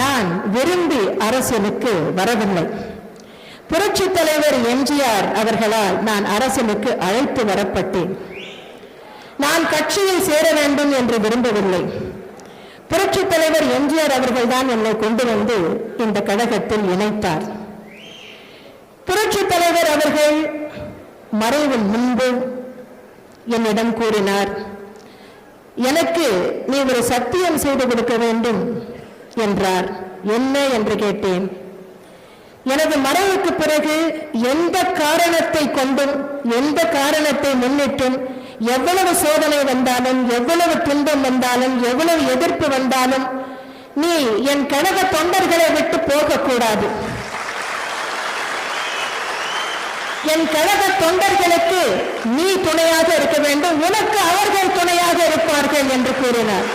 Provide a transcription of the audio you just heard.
நான் விரும்பி அரசியலுக்கு வரவில்லை. புரட்சி தலைவர் எம்ஜிஆர் அவர்களால் நான் அரசியலுக்கு அழைத்து வரப்பட்டேன். நான் கட்சியில் சேர வேண்டும் என்று விரும்பவில்லை. புரட்சி தலைவர் எம்ஜிஆர் அவர்கள் தான் என்னை கொண்டு வந்து இந்த கழகத்தில் இணைத்தார். புரட்சி தலைவர் அவர்கள் மறைவின் முன்பு என்னிடம் கூறினார், எனக்கு நீ ஒரு சத்தியம் செய்து கொடுக்க வேண்டும் என்றார். என்ன என்று கேட்டேன். எனது மறைவுக்கு பிறகு எந்த காரணத்தை கொண்டும் எந்த காரணத்தை முன்னிட்டும் எவ்வளவு சோதனை வந்தாலும் எவ்வளவு துன்பம் வந்தாலும் எவ்வளவு எதிர்ப்பு வந்தாலும் நீ என் கழக தொண்டர்களை விட்டு போகக்கூடாது. என் கழக தொண்டர்களுக்கு நீ துணையாக இருக்க வேண்டும், உனக்கு அவர்கள் துணையாக இருப்பார்கள் என்று கூறினார்.